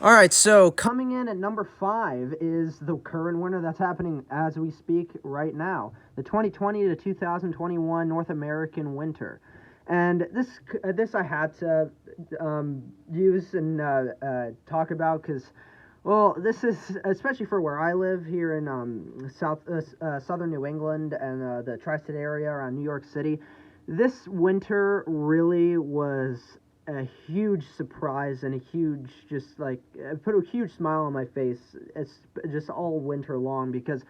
All right, so coming in at number 5 is the current winter that's happening as we speak right now, the 2020 to 2021 North American winter. And this I had to use and talk about because, well, this is especially for where I live here in southern New England and the tri-state area around New York City. This winter really was a huge surprise and a huge just like put a huge smile on my face. It's just all winter long because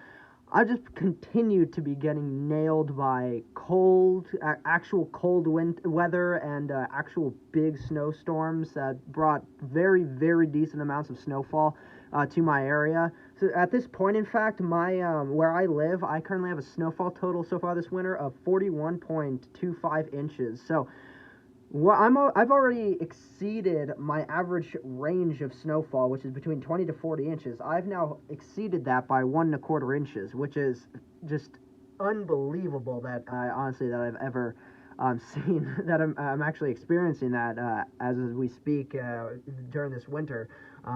I just continued to be getting nailed by actual cold weather and actual big snowstorms that brought very, very decent amounts of snowfall to my area. So at this point, in fact, my where I live, I currently have a snowfall total so far this winter of 41.25 inches. So I've already exceeded my average range of snowfall, which is between 20 to 40 inches. I've now exceeded that by 1.25 inches, which is just unbelievable. That honestly, that I've ever seen. That I'm actually experiencing that as we speak during this winter,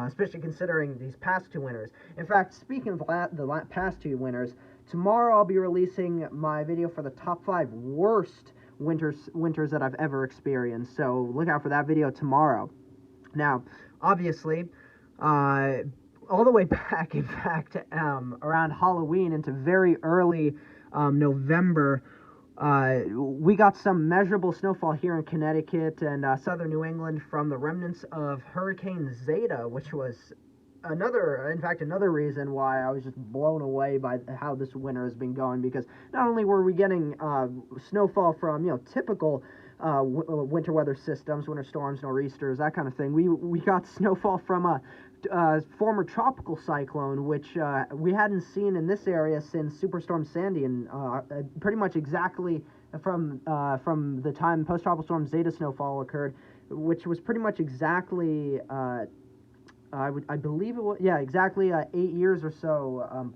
especially considering these past two winters. In fact, speaking of the past two winters, tomorrow I'll be releasing my video for the top 5 worst winters that I've ever experienced. So look out for that video tomorrow. Now, obviously, all the way back, in fact, around Halloween into very early November, we got some measurable snowfall here in Connecticut and southern New England from the remnants of Hurricane Zeta, which was another reason why I was just blown away by how this winter has been going, because not only were we getting snowfall from typical winter weather systems, winter storms, nor'easters, that kind of thing. We got snowfall from a former tropical cyclone, which we hadn't seen in this area since Superstorm Sandy, and pretty much exactly from the time post-tropical storm Zeta snowfall occurred, which was pretty much exactly I believe it was, yeah, exactly 8 years or so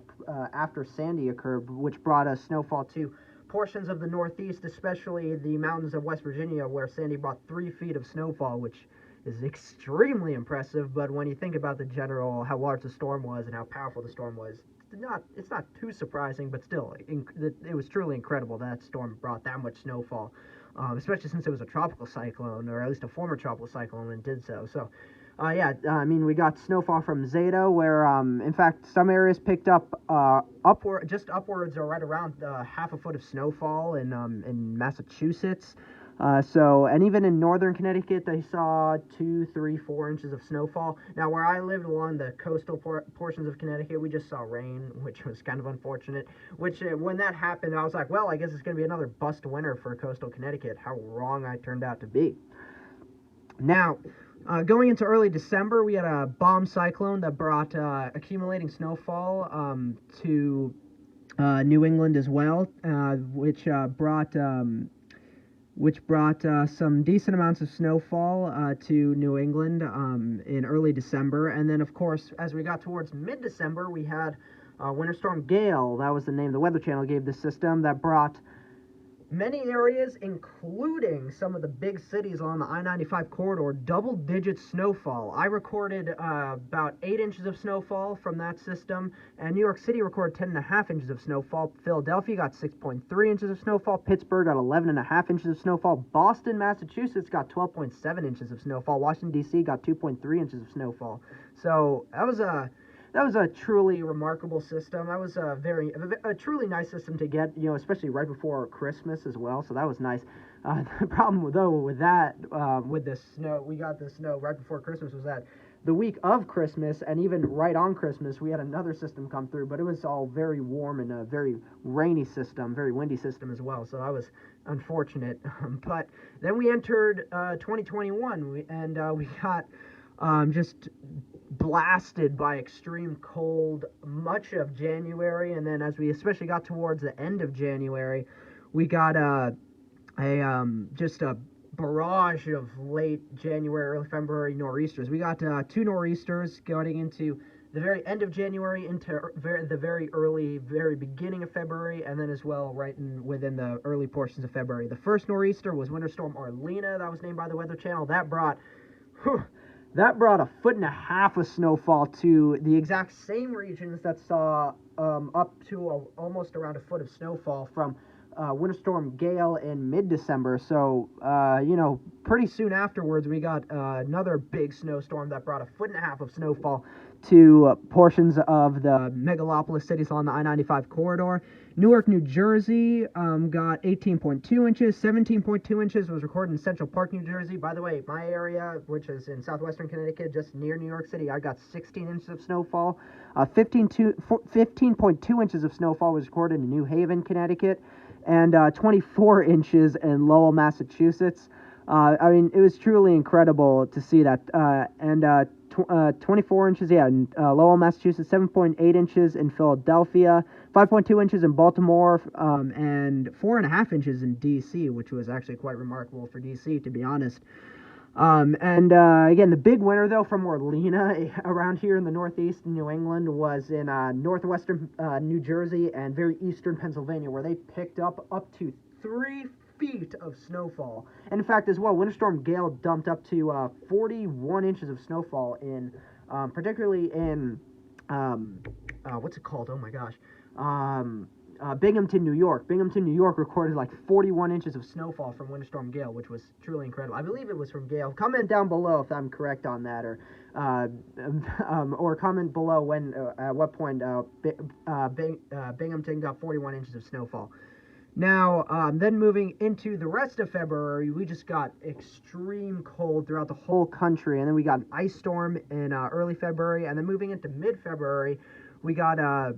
after Sandy occurred, which brought us snowfall to portions of the Northeast, especially the mountains of West Virginia, where Sandy brought 3 feet of snowfall, which is extremely impressive. But when you think about the general, how large the storm was and how powerful the storm was, it's not too surprising, but still, it was truly incredible that storm brought that much snowfall, especially since it was a tropical cyclone, or at least a former tropical cyclone, and did so. So yeah, I mean, we got snowfall from Zeta, where, in fact, some areas picked up upwards or right around half a foot of snowfall in Massachusetts. And even in northern Connecticut, they saw 2, 3, 4 inches of snowfall. Now, where I lived along the coastal portions of Connecticut, we just saw rain, which was kind of unfortunate. Which, when that happened, I was like, well, I guess it's going to be another bust winter for coastal Connecticut. How wrong I turned out to be. Now, going into early December, we had a bomb cyclone that brought accumulating snowfall to New England as well, which brought some decent amounts of snowfall to New England in early December. And then, of course, as we got towards mid-December, we had Winter Storm Gale. That was the name the Weather Channel gave this system, that brought many areas, including some of the big cities along the I-95 corridor, double-digit snowfall. I recorded about 8 inches of snowfall from that system, and New York City recorded 10.5 inches of snowfall. Philadelphia got 6.3 inches of snowfall. Pittsburgh got 11.5 inches of snowfall. Boston, Massachusetts got 12.7 inches of snowfall. Washington, D.C. got 2.3 inches of snowfall. So that was a truly remarkable system. That was a truly nice system to get, especially right before Christmas as well. So that was nice. The problem though with that, with the snow, we got the snow right before Christmas, was that the week of Christmas and even right on Christmas, we had another system come through, but it was all very warm and a very rainy system, very windy system as well. So that was unfortunate. But then we entered 2021, and we got just blasted by extreme cold much of January, and then as we especially got towards the end of January, we got just a barrage of late January, early February nor'easters. We got 2 nor'easters going into the very end of January into the very beginning of February, and then as well within the early portions of February. The first nor'easter was Winter Storm Orlena. That was named by the Weather Channel. That brought That brought 1.5 feet of snowfall to the exact same regions that saw up to almost around 1 foot of snowfall from Winter Storm Gale in mid-December. So, pretty soon afterwards, we got another big snowstorm that brought 1.5 feet of snowfall to portions of the megalopolis cities along the I-95 corridor. Newark, New Jersey got 18.2 inches. 17.2 inches was recorded in Central Park, New Jersey. By the way, my area, which is in southwestern Connecticut, just near New York City, I got 16 inches of snowfall. 15.2 inches of snowfall was recorded in New Haven, Connecticut, and 24 inches in Lowell, Massachusetts. It was truly incredible to see that. 24 inches, in Lowell, Massachusetts, 7.8 inches in Philadelphia, 5.2 inches in Baltimore, and 4.5 inches in D.C., which was actually quite remarkable for D.C., to be honest. Again, the big winner, though, from Orlena around here in the Northeast in New England was in northwestern New Jersey and very eastern Pennsylvania, where they picked up to 3 feet of snowfall. And in fact, as well, Winter Storm Gale dumped up to 41 inches of snowfall in, particularly in, what's it called? Oh my gosh. Binghamton, New York. Binghamton, New York recorded like 41 inches of snowfall from Winter Storm Gale, which was truly incredible. I believe it was from Gale. Comment down below if I'm correct on that, or comment below when at what point Binghamton got 41 inches of snowfall. Now, then moving into the rest of February, we just got extreme cold throughout the whole country, and then we got an ice storm in early February, and then moving into mid-February, we got a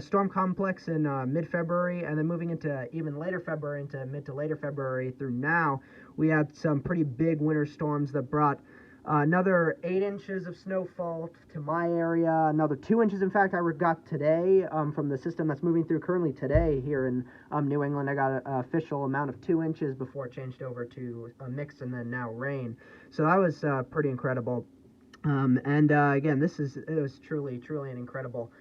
storm complex in mid-February, and then moving into even later February, into mid to later February through now, we had some pretty big winter storms that brought another 8 inches of snowfall to my area, another 2 inches. In fact, I got today from the system that's moving through currently today here in New England. I got an official amount of 2 inches before it changed over to a mix and then now rain. So that was pretty incredible. Again, it was truly an incredible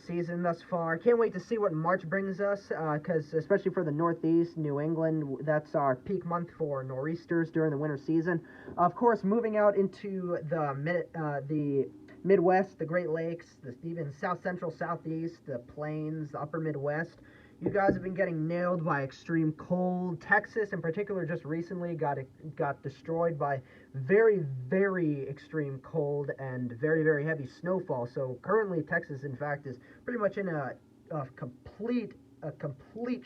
season thus far. Can't wait to see what March brings us, because especially for the Northeast, New England, that's our peak month for nor'easters during the winter season. Of course, moving out into the Midwest, the Great Lakes, even South Central, Southeast, the Plains, the Upper Midwest, you guys have been getting nailed by extreme cold. Texas, in particular, just recently got destroyed by very, very extreme cold and very, very heavy snowfall. So currently, Texas, in fact, is pretty much in a complete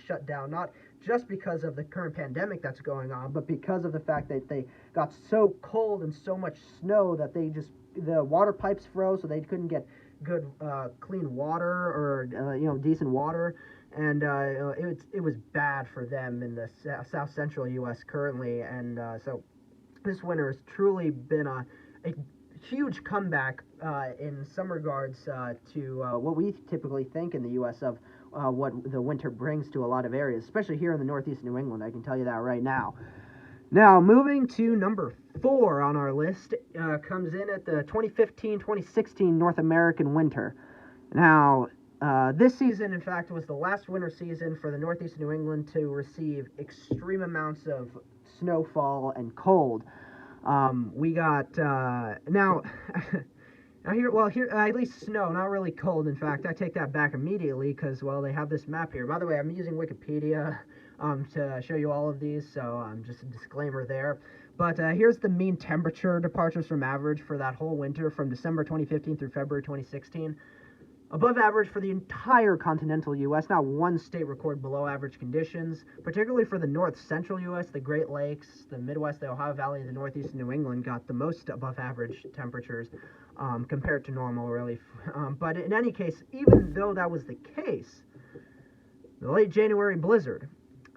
shutdown, not just because of the current pandemic that's going on, but because of the fact that they got so cold and so much snow that the water pipes froze, so they couldn't get good clean water or decent water. And it was bad for them in the south central U.S. currently, and so this winter has truly been a huge comeback in some regards to what we typically think in the U.S. of what the winter brings to a lot of areas, especially here in the Northeast New England. I can tell you that right now. Now, moving to number 4 on our list, comes in at the 2015-2016 North American winter. Now, this season, in fact, was the last winter season for the Northeast New England to receive extreme amounts of snowfall and cold. We got now here at least snow, not really cold. In fact, I take that back immediately because they have this map here. By the way, I'm using Wikipedia to show you all of these, so just a disclaimer there. But here's the mean temperature departures from average for that whole winter from December 2015 through February 2016. Above average for the entire continental U.S., not one state recorded below average conditions, particularly for the north central U.S., the Great Lakes, the Midwest, the Ohio Valley, and the Northeast New England got the most above average temperatures compared to normal, really. But in any case, even though that was the case, the late January blizzard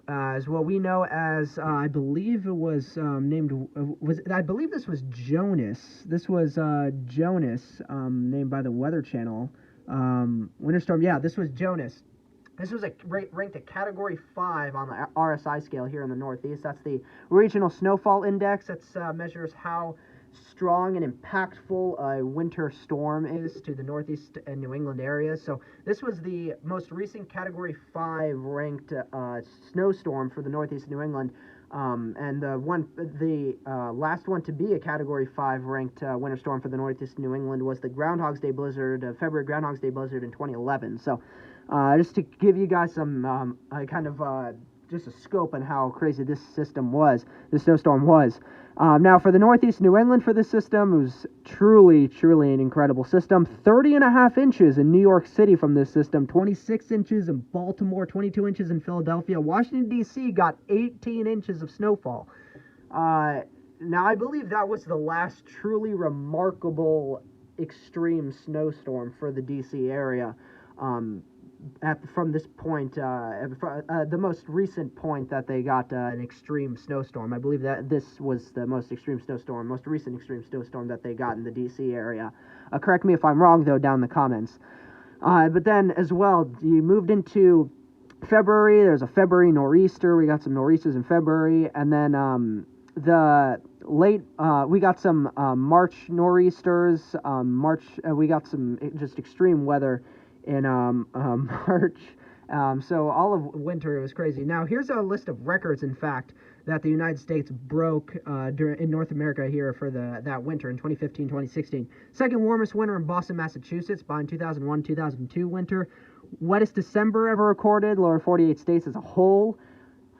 is what we know as, I believe it was I believe this was Jonas. This was Jonas, named by the Weather Channel. Winter storm, this was Jonas. This was ranked a Category 5 on the RSI scale here in the Northeast. That's the Regional Snowfall Index. That measures how strong and impactful a winter storm is to the Northeast and New England areas. So this was the most recent Category 5 ranked snowstorm for the Northeast New England. And the last one to be a Category 5 ranked winter storm for the Northeast New England was the Groundhog's Day blizzard, February Groundhog's Day blizzard in 2011. So, just to give you guys some just a scope on how crazy this snowstorm was. Now, for the Northeast New England, for this system, it was truly an incredible system. 30.5 inches in New York City from this system, 26 inches in Baltimore, 22 inches in Philadelphia. Washington, D.C. got 18 inches of snowfall. Now, I believe that was the last truly remarkable extreme snowstorm for the D.C. area. From this point, the most recent point that they got an extreme snowstorm. I believe that this was the most recent extreme snowstorm that they got in the D.C. area. Correct me if I'm wrong, though, down in the comments. But then, as well, you moved into February. There's a February nor'easter. We got some nor'easters in February. And then we got some March nor'easters. We got some just extreme weather in March. So all of winter, it was crazy. Now, here's a list of records, in fact, that the United States broke in North America here for that winter in 2015-2016. Second warmest winter in Boston, Massachusetts, behind 2001-2002 winter. Wettest December ever recorded, lower 48 states as a whole.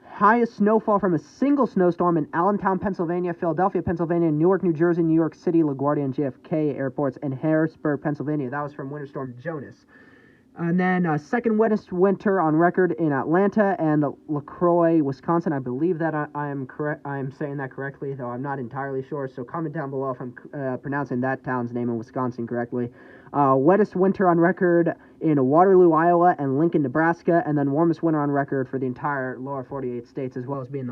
Highest snowfall from a single snowstorm in Allentown, Pennsylvania, Philadelphia, Pennsylvania, Newark, New Jersey, New York City, LaGuardia, and JFK airports, and Harrisburg, Pennsylvania. That was from Winter Storm Jonas. And then second wettest winter on record in Atlanta and LaCroix, Wisconsin. I believe that I am correct. I am saying that correctly, though I'm not entirely sure. So comment down below if I'm pronouncing that town's name in Wisconsin correctly. Wettest winter on record in Waterloo, Iowa, and Lincoln, Nebraska, and then warmest winter on record for the entire lower 48 states, as well as being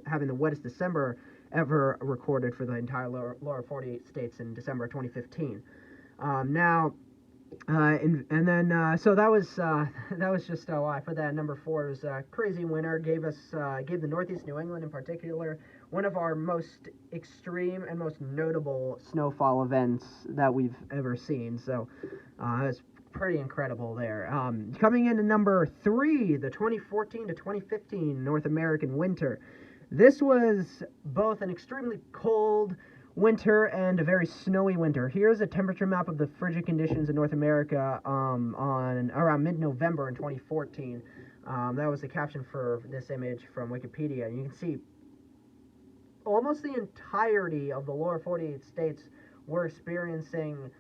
having the wettest December ever recorded for the entire lower 48 states in December of 2015. So that was just why I put that at number 4. It was a crazy winter. Gave the Northeast New England in particular one of our most extreme and most notable snowfall events that we've ever seen. So it's pretty incredible there. Coming into number 3, the 2014 to 2015 North American winter. This was both an extremely cold winter and a very snowy winter. Here's a temperature map of the frigid conditions in North America on around mid-November in 2014. That was the caption for this image from Wikipedia. And you can see almost the entirety of the lower 48 states were experiencing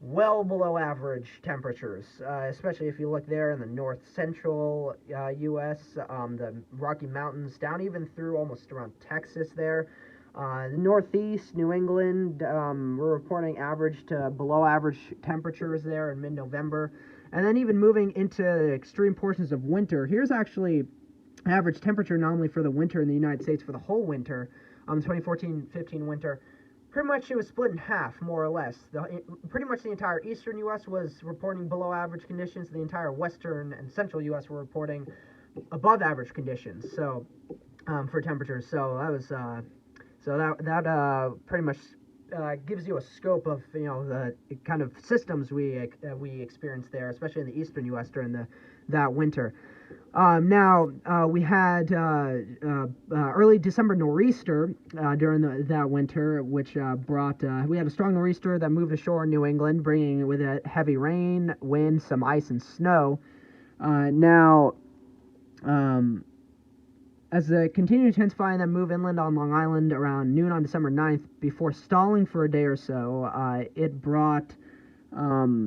well below average temperatures, especially if you look there in the north central U.S., the Rocky Mountains, down even through almost around Texas there. The Northeast, New England, we're reporting average to below average temperatures there in mid-November. And then even moving into extreme portions of winter, here's actually average temperature not only for the winter in the United States, for the whole winter, 2014-15 winter. Pretty much it was split in half, more or less. Pretty much the entire eastern U.S. was reporting below average conditions. The entire western and central U.S. were reporting above average conditions. So for temperatures. So that was... So that pretty much gives you a scope of the kind of systems we experienced there, especially in the eastern U.S. during that winter. Now we had early December nor'easter during that winter, which brought we had a strong nor'easter that moved ashore in New England, bringing with it heavy rain, wind, some ice, and snow. As the continued intensifying that move inland on Long Island around noon on December 9th, before stalling for a day or so, it brought the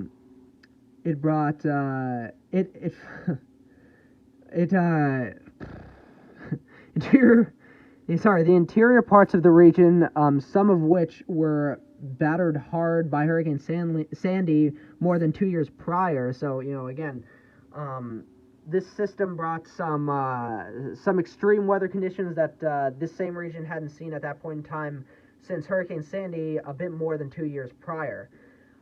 interior parts of the region, some of which were battered hard by Hurricane Sandy more than 2 years prior. So, again, this system brought some extreme weather conditions that this same region hadn't seen at that point in time since Hurricane Sandy a bit more than 2 years prior.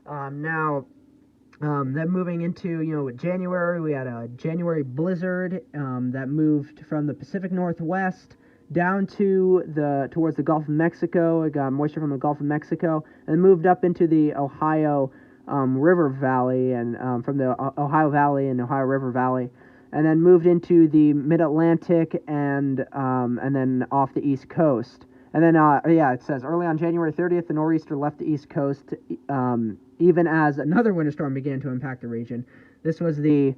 Then moving into January, we had a January blizzard that moved from the Pacific Northwest down to towards the Gulf of Mexico. It got moisture from the Gulf of Mexico and moved up into the Ohio River Valley and from the Ohio Valley and Ohio River Valley. and then moved into the Mid-Atlantic and then off the East Coast. And then, it says early on January 30th, the nor'easter left the East Coast, even as another winter storm began to impact the region. This was the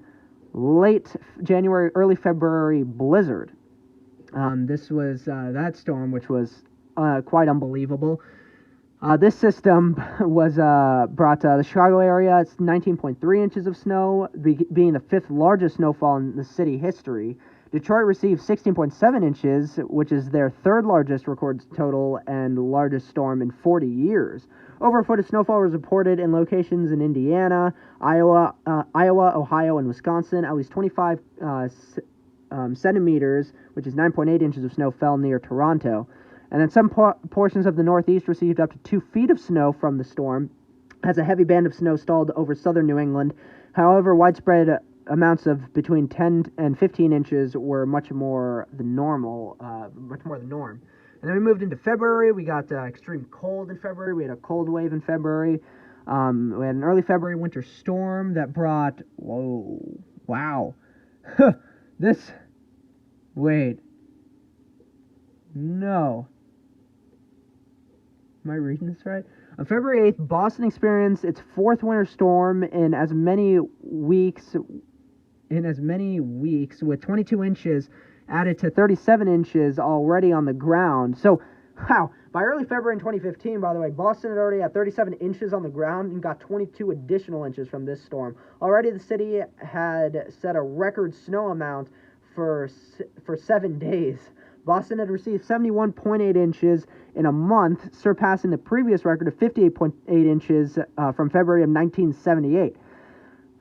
late January, early February blizzard. This was that storm, which was quite unbelievable. This system was brought to the Chicago area. It's 19.3 inches of snow, being the fifth largest snowfall in the city history. Detroit received 16.7 inches, which is their third largest recorded total and largest storm in 40 years. Over a foot of snowfall was reported in locations in Indiana, Iowa, Ohio, and Wisconsin. At least 25 centimeters, which is 9.8 inches of snow, fell near Toronto. And then some portions of the Northeast received up to 2 feet of snow from the storm, as a heavy band of snow stalled over southern New England. However, widespread amounts of between 10 and 15 inches were much more the norm. And then we moved into February. We got extreme cold in February. We had a cold wave in February. We had an early February winter storm that brought... Wow. No. Am I reading this right? On February 8th, Boston experienced its fourth winter storm in as many weeks, with 22 inches added to 37 inches already on the ground. So, by early February in 2015, by the way, Boston had already had 37 inches on the ground and got 22 additional inches from this storm. Already the city had set a record snow amount for 7 days. Boston had received 71.8 inches in a month, surpassing the previous record of 58.8 inches from February of 1978.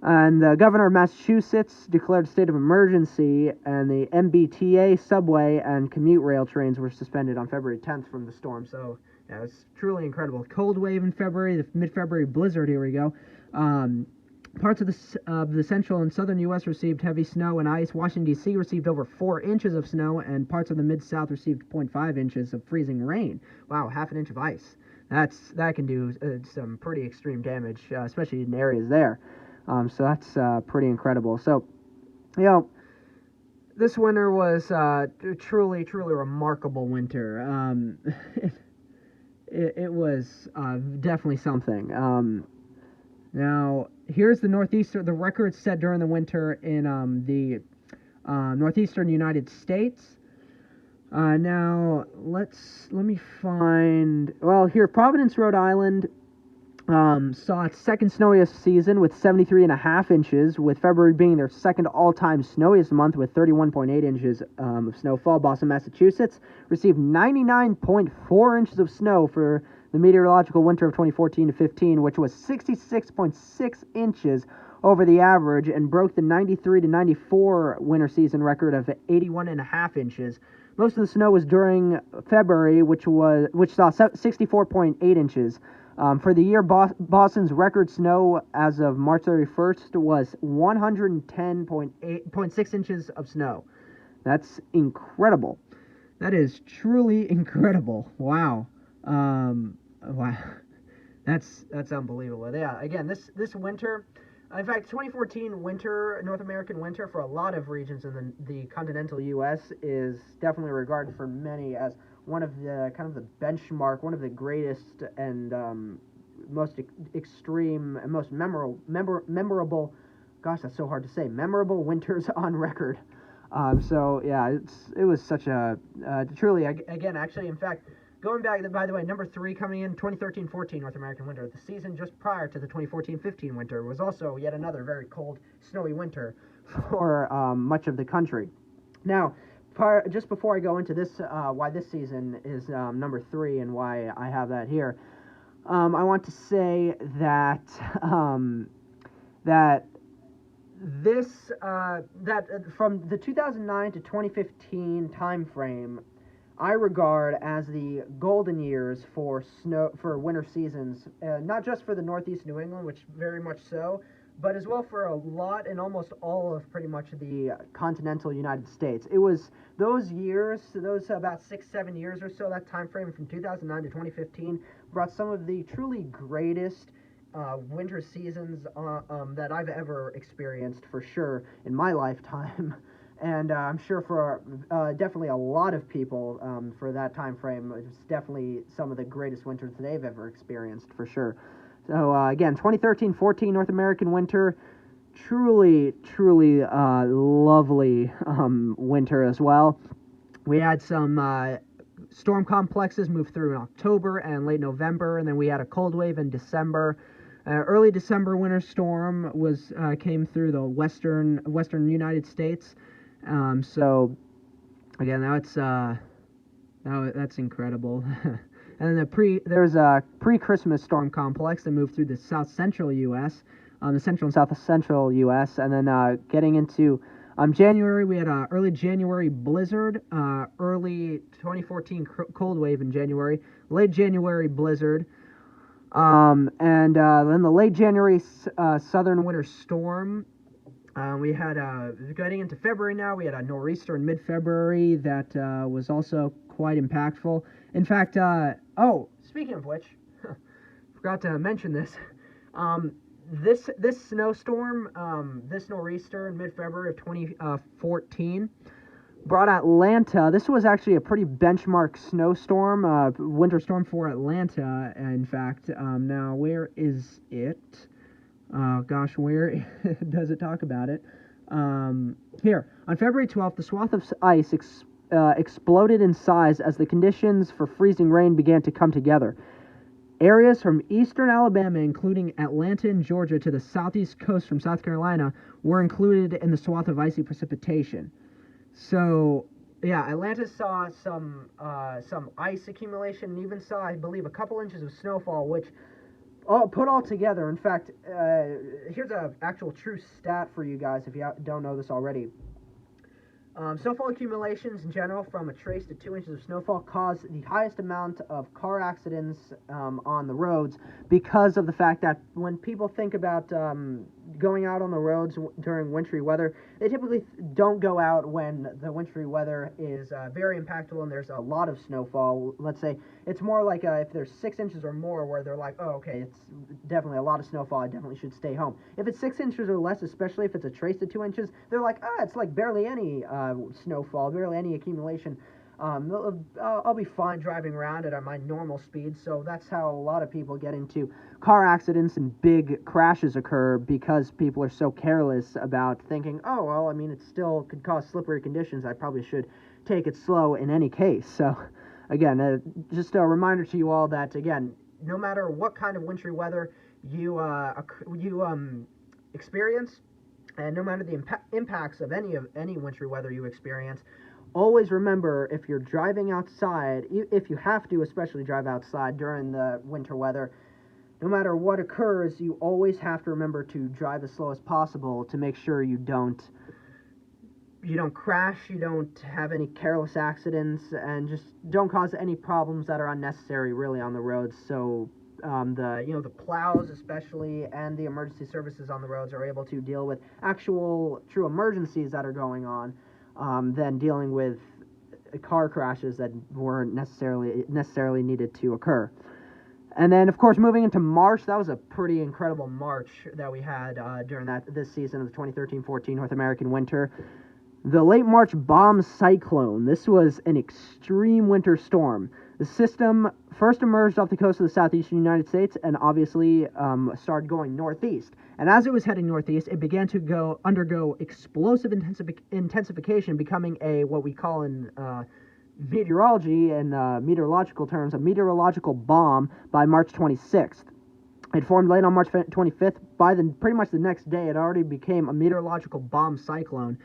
And the governor of Massachusetts declared a state of emergency, and the MBTA subway and commuter rail trains were suspended on February 10th from the storm. So, yeah, it's truly incredible. Cold wave in February, the mid-February blizzard, here we go. Parts of the central and southern U.S. received heavy snow and ice. Washington, D.C. received over 4 inches of snow, and parts of the Mid-South received 0.5 inches of freezing rain. Wow, half an inch of ice. That can do some pretty extreme damage, especially in areas there. So that's pretty incredible. So, this winter was truly, truly remarkable winter. It was definitely something. Now, here's the northeastern, the record set during the winter in the northeastern United States. Now, let me find, here, Providence, Rhode Island saw its second snowiest season with 73.5 inches, with February being their second all-time snowiest month with 31.8 inches of snowfall. Boston, Massachusetts received 99.4 inches of snow for the meteorological winter of 2014 to 15, which was 66.6 inches over the average and broke the 93 to 94 winter season record of 81.5 inches. Most of the snow was during February, which saw 64.8 inches. For the year, Boston's record snow as of March 31st was 110.6 inches of snow. That's incredible. That is truly incredible. Wow. Wow. That's unbelievable. Yeah, again, this winter, in fact, 2014 winter, North American winter for a lot of regions in the continental U.S. is definitely regarded for many as one of the kind of the benchmark, one of the greatest and most extreme and most memorable. Gosh, that's so hard to say. Memorable winters on record. So yeah, it was such a truly again actually in fact. Going back, by the way, number 3 coming in 2013-14 North American winter. The season just prior to the 2014-15 winter was also yet another very cold, snowy winter for much of the country. Now, just before I go into this, why this season is number 3 and why I have that here, I want to say that that from the 2009 to 2015 time frame, I regard as the golden years for winter seasons, not just for the Northeast New England, which very much so, but as well for a lot and almost all of pretty much the continental United States. It was those years, those about 6-7 years or so, that time frame from 2009 to 2015, brought some of the truly greatest winter seasons that I've ever experienced for sure in my lifetime. And I'm sure for definitely a lot of people for that time frame, it's definitely some of the greatest winters they've ever experienced for sure. So again, 2013-14 North American winter, truly, truly lovely winter as well. We had some storm complexes move through in October and late November, and then we had a cold wave in December. Early December winter storm came through the western United States. So again, that's incredible. And then there's a pre-Christmas storm complex that moved through the south central U.S., the central and south central U.S., and then getting into January, we had an early January blizzard, early 2014 cold wave in January, late January blizzard, and then the late January southern winter storm. We had, getting into February now, we had a nor'easter in mid-February that was also quite impactful. In fact, speaking of which, forgot to mention this. This snowstorm, this nor'easter in mid-February of 2014, brought Atlanta. This was actually a pretty benchmark snowstorm, winter storm for Atlanta, in fact. Now, where is it? Where does it talk about it? Here. On February 12th, the swath of ice exploded in size as the conditions for freezing rain began to come together. Areas from eastern Alabama, including Atlanta and Georgia, to the southeast coast from South Carolina, were included in the swath of icy precipitation. So, yeah, Atlanta saw some ice accumulation, and even saw, I believe, a couple inches of snowfall, which put all together. In fact, here's an actual true stat for you guys if you don't know this already. Snowfall accumulations in general, from a trace to 2 inches of snowfall, cause the highest amount of car accidents on the roads, because of the fact that when people think about going out on the roads during wintry weather, they typically don't go out when the wintry weather is very impactful and there's a lot of snowfall. Let's say it's more like if there's 6 inches or more, where they're like, oh, okay, it's definitely a lot of snowfall, I definitely should stay home. If it's 6 inches or less, especially if it's a trace to 2 inches, they're like, it's like barely any snowfall, barely any accumulation. I'll be fine driving around at my normal speed. So that's how a lot of people get into car accidents and big crashes occur, because people are so careless about thinking, oh, well, I mean, it still could cause slippery conditions, I probably should take it slow in any case. So again, just a reminder to you all that, again, no matter what kind of wintry weather you experience, and no matter the impacts of any wintry weather you experience, always remember, if you're driving outside, if you have to especially drive outside during the winter weather, no matter what occurs, you always have to remember to drive as slow as possible to make sure you don't crash, you don't have any careless accidents, and just don't cause any problems that are unnecessary really on the roads. So the plows especially, and the emergency services on the roads are able to deal with actual true emergencies that are going on, than dealing with car crashes that weren't necessarily needed to occur. And then, of course, moving into March, that was a pretty incredible March that we had during this season of the 2013-14 North American winter. The late March bomb cyclone. This was an extreme winter storm. The system first emerged off the coast of the southeastern United States and obviously started going northeast. And as it was heading northeast, it began to undergo explosive intensification, becoming what we call in meteorology and meteorological terms, a meteorological bomb by March 26th. It formed late on March 25th. By pretty much the next day, it already became a meteorological bomb cyclone.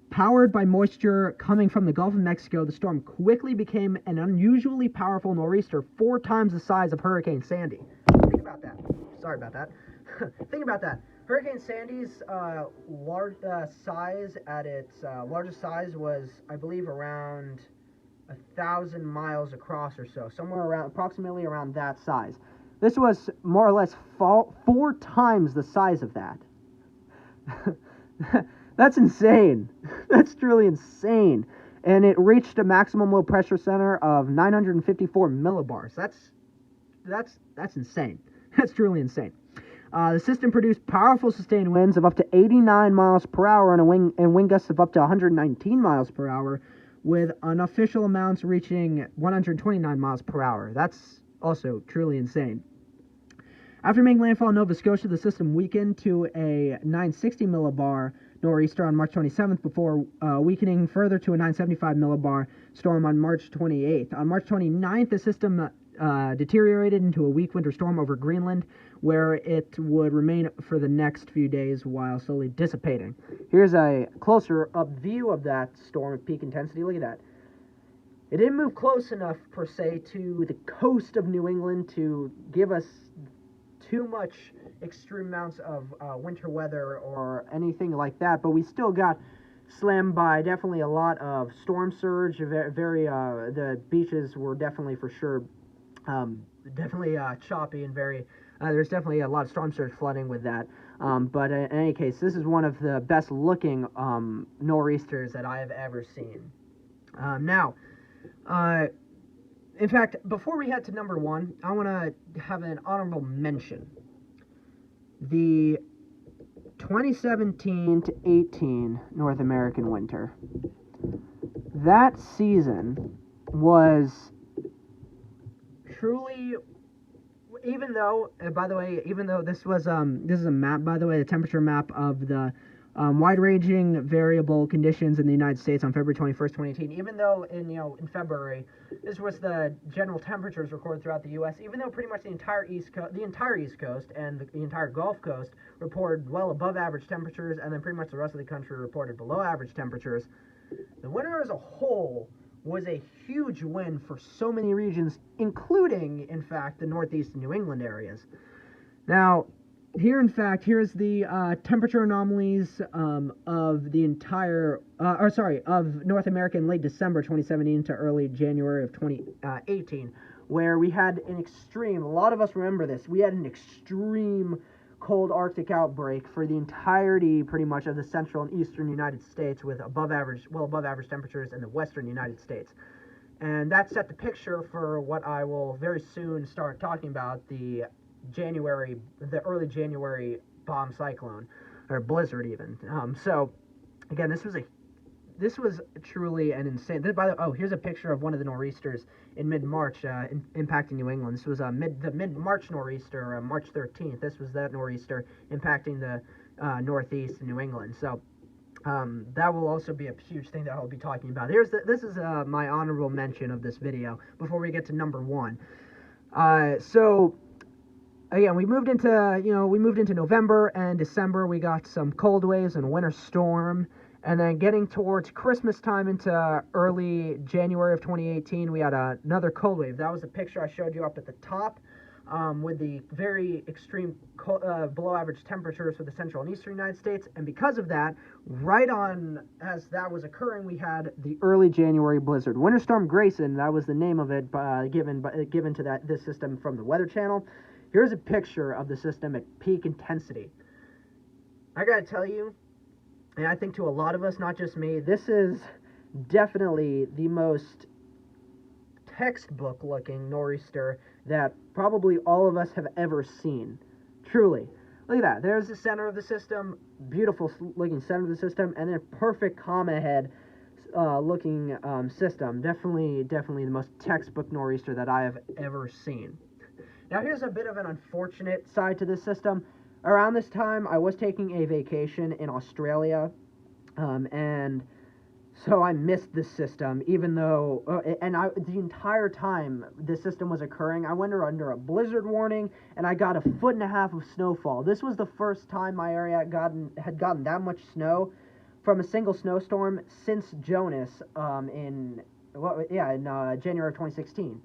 Powered by moisture coming from the Gulf of Mexico, the storm quickly became an unusually powerful nor'easter, 4 times the size of Hurricane Sandy. Think about that. Sorry about that. Think about that. Hurricane Sandy's size, at its largest size, was, I believe, around 1,000 miles across or so, approximately around that size. This was more or less 4 times the size of that. That's insane. That's truly insane. And it reached a maximum low pressure center of 954 millibars. That's insane. That's truly insane. The system produced powerful sustained winds of up to 89 miles per hour and wind gusts of up to 119 miles per hour, with unofficial amounts reaching 129 miles per hour. That's also truly insane. After making landfall in Nova Scotia, the system weakened to a 960 millibar nor'easter on March 27th before weakening further to a 975 millibar storm on March 28th. On March 29th, the system deteriorated into a weak winter storm over Greenland, where it would remain for the next few days while slowly dissipating. Here's a closer up view of that storm at peak intensity. Look at that. It didn't move close enough, per se, to the coast of New England to give us too much extreme amounts of winter weather or anything like that, but we still got slammed by definitely a lot of storm surge. The beaches were definitely for sure definitely choppy and very there's definitely a lot of storm surge flooding with that, but in any case, this is one of the best looking nor'easters that I have ever seen. In fact, before we head to number one, I want to have an honorable mention. The 2017 to 18 North American winter. That season was truly, even though this is a map, by the way, the temperature map of the wide-ranging variable conditions in the United States on February 21st, 2018. Even though in February, this was the general temperatures recorded throughout the U.S. Even though pretty much the entire East Coast and the entire Gulf Coast reported well above average temperatures, and then pretty much the rest of the country reported below average temperatures, the winter as a whole was a huge win for so many regions, including, in fact, the Northeast and New England areas. Now, here's the temperature anomalies of the entire, of North America in late December 2017 to early January of 2018, where we had an extreme, a lot of us remember this, we had an extreme cold Arctic outbreak for the entirety, pretty much, of the central and eastern United States, with above average temperatures in the western United States. And that set the picture for what I will very soon start talking about, the early January bomb cyclone, or blizzard even. So again, this was truly an insane. Here's a picture of one of the nor'easters in mid-March impacting New England. This was the mid-March nor'easter, March 13th. This was that nor'easter impacting the Northeast and New England. So that will also be a huge thing that I'll be talking about. This is my honorable mention of this video before we get to number one. So again, we moved into November and December. We got some cold waves and a winter storm, and then getting towards Christmas time into early January of 2018, we had another cold wave. That was the picture I showed you up at the top, with the very extreme below average temperatures for the central and eastern United States. And because of that, right on as that was occurring, we had the early January blizzard. Winter Storm Grayson, that was the name of it, given to this system from the Weather Channel. Here's a picture of the system at peak intensity. I gotta tell you, and I think to a lot of us, not just me, this is definitely the most textbook-looking nor'easter that probably all of us have ever seen. Truly. Look at that. There's the center of the system, beautiful-looking center of the system, and then perfect comma head looking system. Definitely the most textbook nor'easter that I have ever seen. Now, here's a bit of an unfortunate side to this system. Around this time, I was taking a vacation in Australia, and so I missed this system, even though, the entire time this system was occurring, I went under a blizzard warning, and I got 1.5 feet of snowfall. This was the first time my area had gotten that much snow from a single snowstorm since Jonas in January of 2016.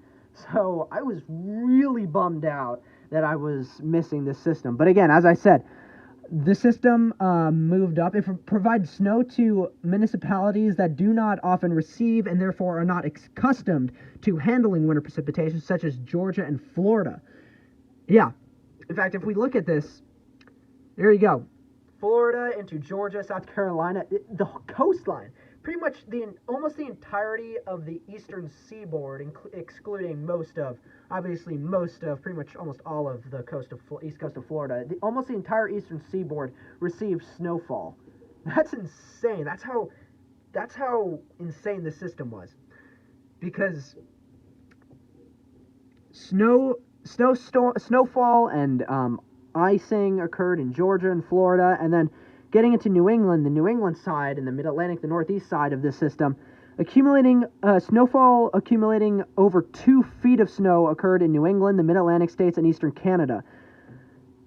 So I was really bummed out that I was missing this system. But again, as I said, the system moved up. It provides snow to municipalities that do not often receive and therefore are not accustomed to handling winter precipitation, such as Georgia and Florida. Yeah. In fact, if we look at this, there you go. Florida into Georgia, South Carolina, the coastline. pretty much almost the entirety of the eastern seaboard, excluding most of pretty much almost all of the east coast of Florida. Almost the entire eastern seaboard received snowfall. That's insane. That's how insane the system was, because snowfall and icing occurred in Georgia and Florida, and then getting into New England, the New England side and the Mid-Atlantic, the northeast side of this system, snowfall accumulating over 2 feet of snow occurred in New England, the Mid-Atlantic states, and eastern Canada.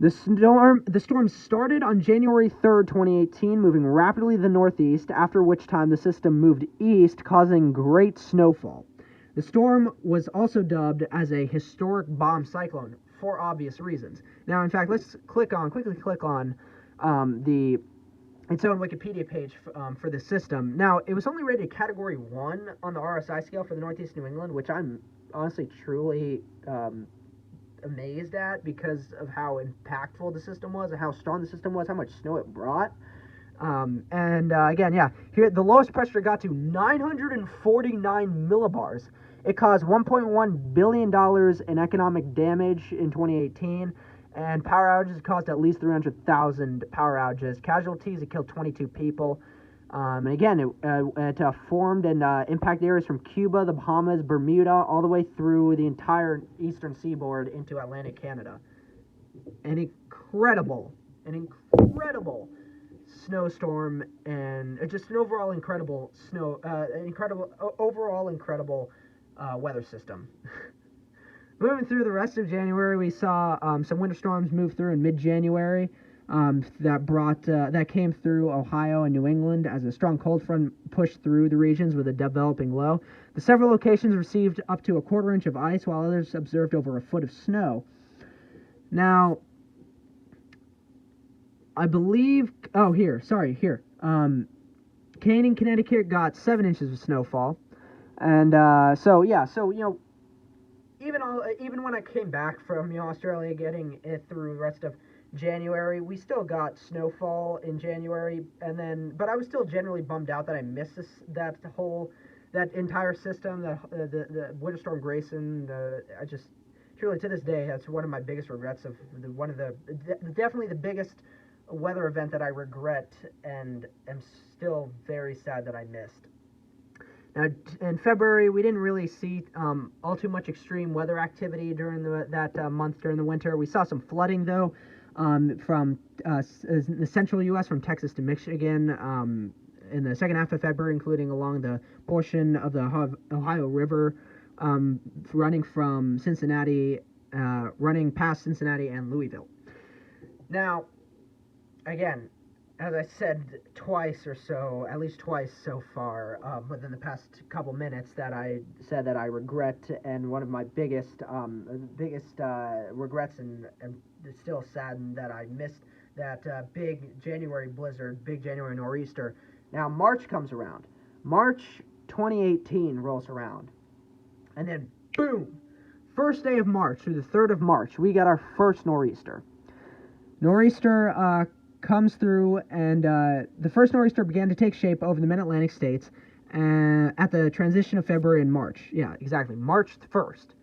The storm started on January 3rd, 2018, moving rapidly to the northeast, after which time the system moved east, causing great snowfall. The storm was also dubbed as a historic bomb cyclone for obvious reasons. Now, in fact, let's quickly click on its own Wikipedia page for the system. Now, it was only rated Category 1 on the RSI scale for the Northeast New England, which I'm honestly truly amazed at because of how impactful the system was and how strong the system was, how much snow it brought. Again, here the lowest pressure got to 949 millibars. It caused $1.1 billion in economic damage in 2018, and power outages caused at least 300,000 power outages. Casualties, it killed 22 people. And again, it formed and impacted areas from Cuba, the Bahamas, Bermuda, all the way through the entire eastern seaboard into Atlantic Canada. An incredible snowstorm, and just an overall incredible weather system. Moving through the rest of January, we saw some winter storms move through in mid-January that came through Ohio and New England as a strong cold front pushed through the regions with a developing low. The several locations received up to a quarter inch of ice, while others observed over a foot of snow. Now, I believe... here. Canadian Connecticut got 7 inches of snowfall. And, even when I came back from, Australia, getting it through the rest of January, we still got snowfall in January, but I was still generally bummed out that I missed that entire system, the Winter Storm Grayson. Truly to this day, that's one of my biggest regrets definitely the biggest weather event that I regret and am still very sad that I missed. Now, in February, we didn't really see all too much extreme weather activity during that month during the winter. We saw some flooding, though, from the central U.S., from Texas to Michigan, in the second half of February, including along the portion of the Ohio River, running from Cincinnati, running past Cincinnati and Louisville. Now, again, as I said at least twice so far, within the past couple minutes, that I said that I regret, and one of my biggest regrets, and still saddened that I missed that big January blizzard, big January nor'easter. Now, March comes around. March 2018 rolls around. And then, boom! First day of March through the 3rd of March, we got our first nor'easter. Nor'easter comes through, and the first nor'easter began to take shape over the mid-Atlantic states at the transition of February and March. Yeah, exactly. March 1st.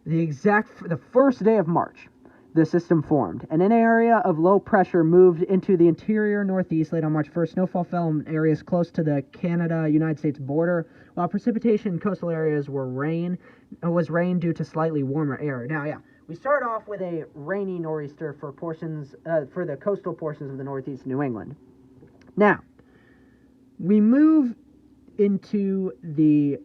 The first day of March, the system formed, and an area of low pressure moved into the interior northeast late on March 1st. Snowfall fell in areas close to the Canada-United States border, while precipitation in coastal areas was rain due to slightly warmer air. Now, we start off with a rainy nor'easter for the coastal portions of the northeast New England. Now, we move into the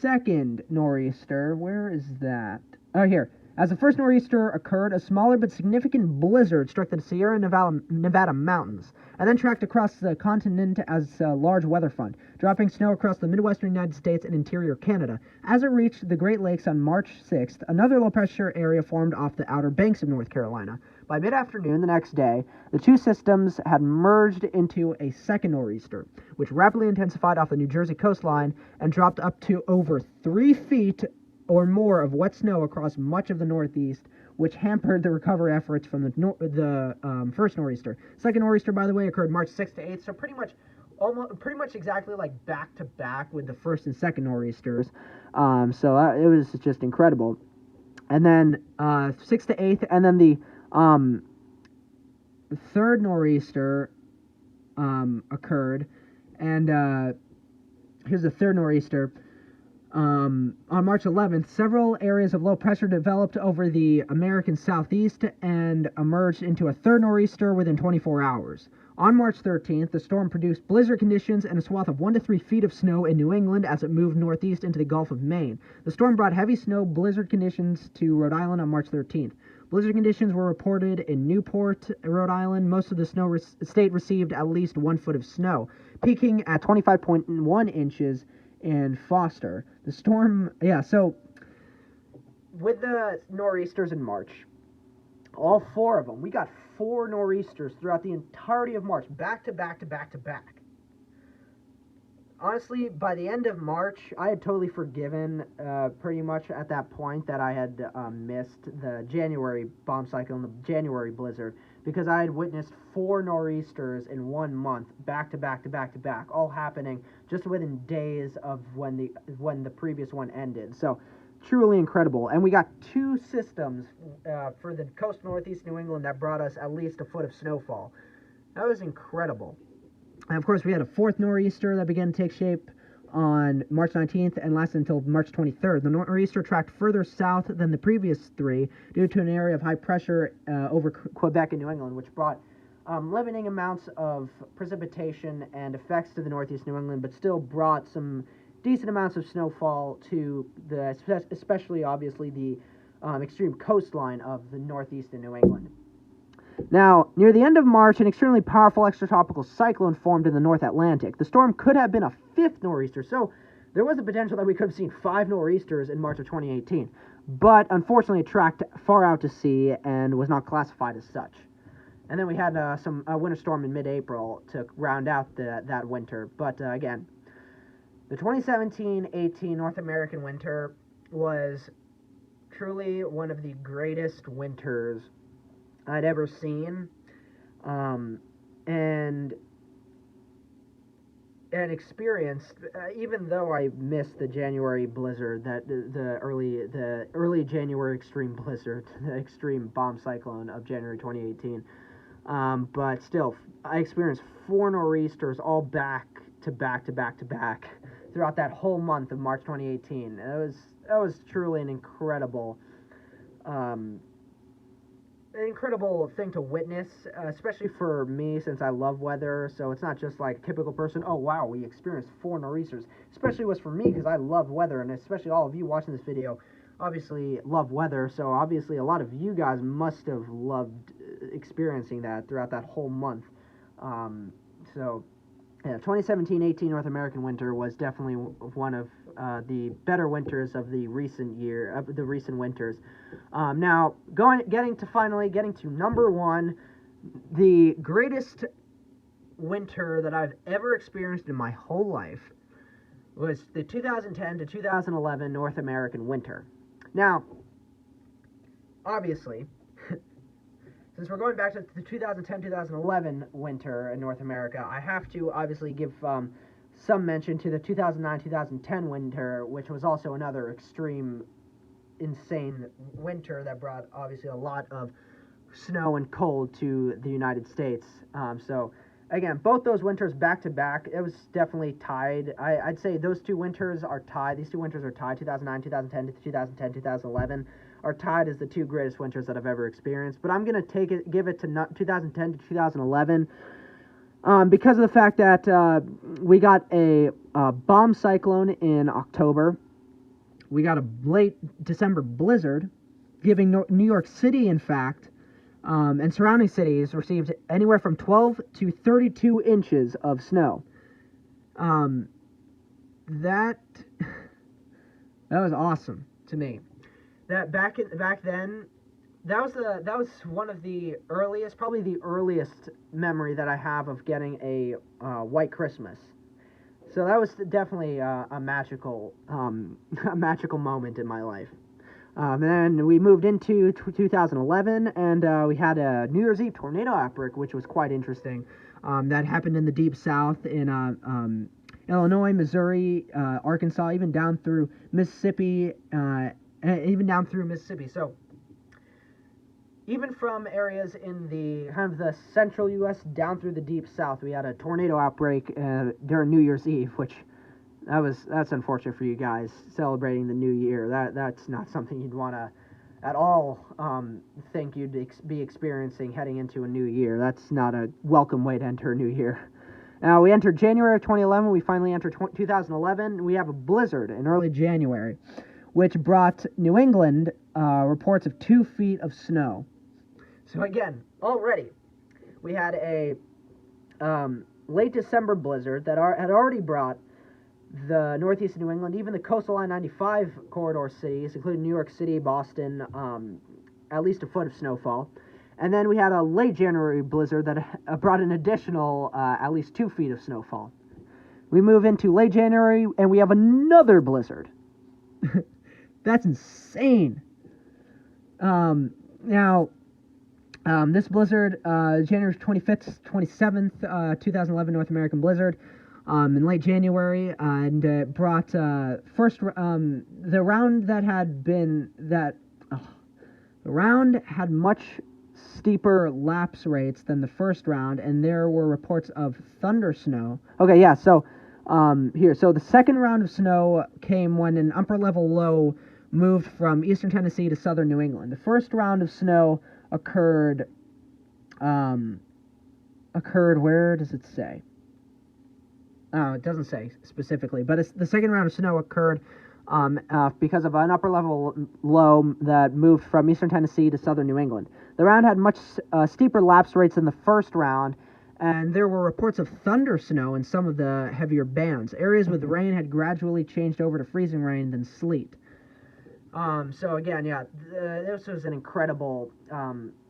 second nor'easter. Where is that? Oh, here. As the first nor'easter occurred, a smaller but significant blizzard struck the Sierra Nevada mountains, and then tracked across the continent as a large weather front, dropping snow across the midwestern United States and interior Canada. As it reached the Great Lakes on March 6th, another low-pressure area formed off the Outer Banks of North Carolina. By mid-afternoon the next day, the two systems had merged into a second nor'easter, which rapidly intensified off the New Jersey coastline and dropped up to over 3 feet or more of wet snow across much of the Northeast, which hampered the recovery efforts from the first nor'easter. Second nor'easter, by the way, occurred March 6th to 8th, so pretty much almost pretty much exactly like back to back with the first and second nor'easters. So it was just incredible. And then 6th to 8th, and then the third nor'easter occurred, and here's the third nor'easter. On March 11th, several areas of low pressure developed over the American southeast and emerged into a third nor'easter within 24 hours. On March 13th, the storm produced blizzard conditions and a swath of 1 to 3 feet of snow in New England as it moved northeast into the Gulf of Maine. The storm brought heavy snow blizzard conditions to Rhode Island on March 13th. Blizzard conditions were reported in Newport, Rhode Island. Most of the state received at least 1 foot of snow, peaking at 25.1 inches in Foster. The storm, so with the nor'easters in March, all 4 of them, we got 4 nor'easters throughout the entirety of March, back to back to back to back. Honestly, by the end of March, I had totally forgiven, pretty much at that point, that I had missed the January bomb cyclone, the January blizzard, because I had witnessed 4 nor'easters in 1 month, back to back to back to back, all happening just within days of when the previous one ended. So, truly incredible. And we got 2 systems for the coast northeast New England that brought us at least a foot of snowfall. That was incredible. And of course, we had a 4th nor'easter that began to take shape on March 19th and lasted until March 23rd. The nor'easter tracked further south than the previous 3 due to an area of high pressure over Quebec and New England, which brought limiting amounts of precipitation and effects to the northeast New England, but still brought some decent amounts of snowfall to especially obviously the extreme coastline of the northeast and New England. Now, near the end of March, an extremely powerful extratropical cyclone formed in the North Atlantic. The storm could have been a 5th nor'easter, so there was a potential that we could have seen 5 nor'easters in March of 2018. But unfortunately, it tracked far out to sea and was not classified as such. And then we had a winter storm in mid-April to round out that winter. But again, the 2017-18 North American winter was truly one of the greatest winters I'd ever seen, and experienced. Even though I missed the January blizzard, the early January extreme blizzard, the extreme bomb cyclone of January 2018, but still, I experienced 4 nor'easters all back to back to back to back throughout that whole month of March 2018. That was truly an incredible thing to witness, especially for me, since I love weather. So it's not just like a typical person, oh wow, we experienced 4 nor'easters. Especially was for me, because I love weather, and especially all of you watching this video obviously love weather, so obviously a lot of you guys must have loved experiencing that throughout that whole month. So yeah, 2017-18 North American winter was definitely one of the better winters of the recent winters. Now, getting to number 1, the greatest winter that I've ever experienced in my whole life was the 2010 to 2011 North American winter. Now, obviously, since we're going back to the 2010-2011 winter in North America, I have to obviously give some mention to the 2009-2010 winter, which was also another extreme, insane winter that brought obviously a lot of snow and cold to the United States. So again, both those winters back to back, it was definitely tied. I'd say those 2 winters are tied. These 2 winters are tied, 2009-2010 to 2010-2011. Are tied as the 2 greatest winters that I've ever experienced. But I'm going to give it to 2010 to 2011 because of the fact that we got a bomb cyclone in October. We got a late December blizzard, giving New York City, in fact, and surrounding cities received anywhere from 12 to 32 inches of snow. That was awesome to me. That back then, that was one of the earliest, probably the earliest memory that I have of getting a white Christmas. So that was definitely a magical moment in my life. And then we moved into 2011, and we had a New Year's Eve tornado outbreak, which was quite interesting. that happened in the Deep South in Illinois, Missouri, Arkansas, even down through Mississippi, So even from areas in the kind of the central U.S. down through the Deep South, we had a tornado outbreak during New Year's Eve, which that's unfortunate for you guys celebrating the New Year. That's not something you'd want to at all think you'd be experiencing heading into a new year. That's not a welcome way to enter a new year. Now, we entered January of 2011. We finally entered 2011. We have a blizzard in early January, which brought New England reports of 2 feet of snow. So again, already, we had a late December blizzard that had already brought the northeast of New England, even the coastal I-95 corridor cities, including New York City, Boston, at least a foot of snowfall. And then we had a late January blizzard that brought an additional at least 2 feet of snowfall. We move into late January, and we have another blizzard. That's insane. This blizzard, January 25th, 27th, 2011 North American blizzard, in late January, and it brought the round had much steeper lapse rates than the first round, and there were reports of thunder snow. Okay, yeah, so the second round of snow came when an upper level low moved from eastern Tennessee to southern New England. The first round of snow occurred where does it say? Oh, it doesn't say specifically, but the second round of snow occurred because of an upper level low that moved from eastern Tennessee to southern New England. The round had much steeper lapse rates than the first round, and there were reports of thunder snow in some of the heavier bands. Areas with rain had gradually changed over to freezing rain, then sleet. So again, this was an incredible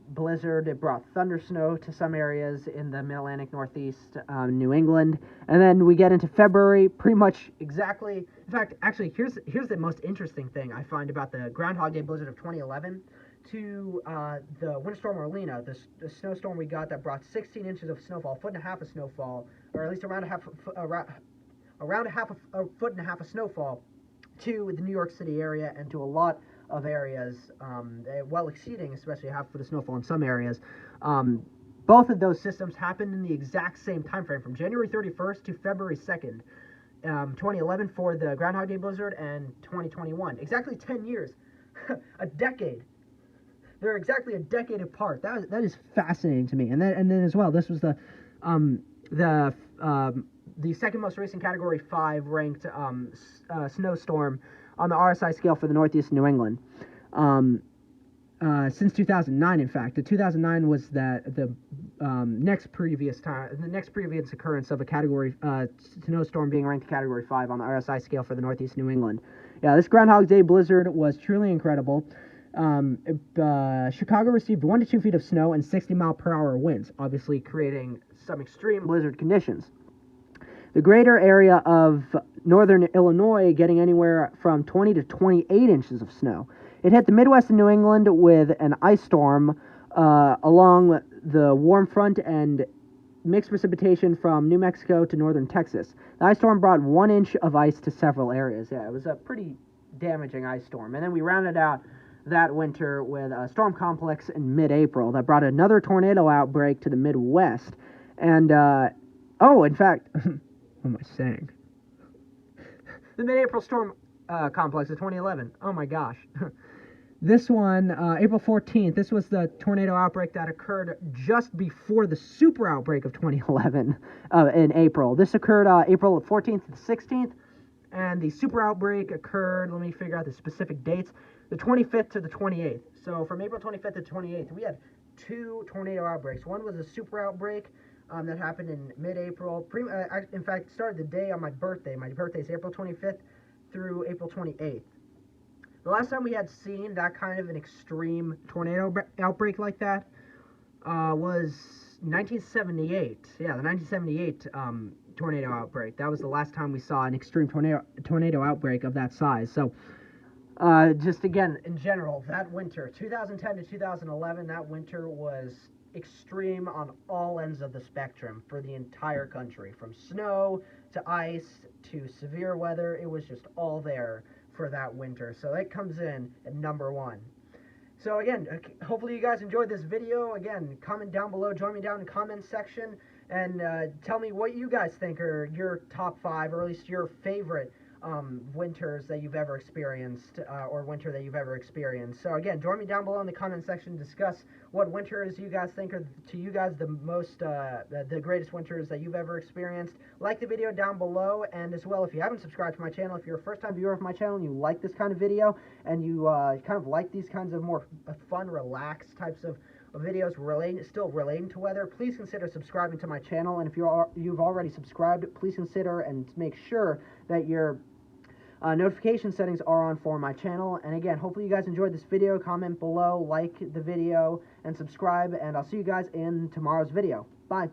blizzard. It brought thunder snow to some areas in the Mid-Atlantic, Northeast, New England, and then we get into February, pretty much exactly. In fact, actually, here's the most interesting thing I find about the Groundhog Day blizzard of 2011 to the Winter Storm Orlena, the snowstorm we got that brought 16 inches of snowfall, a foot and a half of snowfall, or at least around a foot and a half of snowfall to the New York City area and to a lot of areas, well exceeding especially half foot of snowfall in some areas. Both of those systems happened in the exact same time frame, from January 31st to February 2nd, 2011 for the Groundhog Day blizzard, and 2021. Exactly 10 years, a decade. They're exactly a decade apart. That is fascinating to me. And then as well, this was the second most recent Category 5 ranked snowstorm on the RSI scale for the Northeast New England. Since 2009, in fact. The 2009 was the next previous occurrence of a Category snowstorm being ranked Category 5 on the RSI scale for the Northeast New England. Yeah, this Groundhog Day blizzard was truly incredible. Chicago received 1 to 2 feet of snow and 60-mile-per-hour winds, obviously creating some extreme blizzard conditions. The greater area of northern Illinois getting anywhere from 20 to 28 inches of snow. It hit the Midwest and New England with an ice storm along the warm front and mixed precipitation from New Mexico to northern Texas. The ice storm brought 1 inch of ice to several areas. Yeah, it was a pretty damaging ice storm. And then we rounded out that winter with a storm complex in mid-April that brought another tornado outbreak to the Midwest. And, in fact, what am I saying? The mid-April storm complex of 2011. Oh my gosh. This one, April 14th, this was the tornado outbreak that occurred just before the super outbreak of 2011 in April. This occurred April 14th to the 16th, and the super outbreak occurred, let me figure out the specific dates, the 25th to the 28th. So from April 25th to 28th, we had 2 tornado outbreaks. One was a super outbreak that happened in mid-April. In fact, it started the day on my birthday. My birthday is April 25th through April 28th. The last time we had seen that kind of an extreme tornado outbreak like that was 1978. Yeah, the 1978 tornado outbreak. That was the last time we saw an extreme tornado outbreak of that size. So Just again, in general, that winter, 2010 to 2011, that winter was extreme on all ends of the spectrum for the entire country. From snow to ice to severe weather, it was just all there for that winter. So that comes in at number one. So again, hopefully you guys enjoyed this video. Again, comment down below, join me down in the comments section, and tell me what you guys think are your top 5, or at least your favorite winters that you've ever experienced, or winter that you've ever experienced. So again, join me down below in the comment section, discuss what winters you guys think are, to you guys, the most, the greatest winters that you've ever experienced. Like the video down below, and as well, if you haven't subscribed to my channel, if you're a first-time viewer of my channel and you like this kind of video, and you kind of like these kinds of more fun, relaxed types of videos still relating to weather, please consider subscribing to my channel. And if you've already subscribed, please consider and make sure that your notification settings are on for my channel. And again, hopefully you guys enjoyed this video. Comment below, like the video, and subscribe, and I'll see you guys in tomorrow's video. Bye.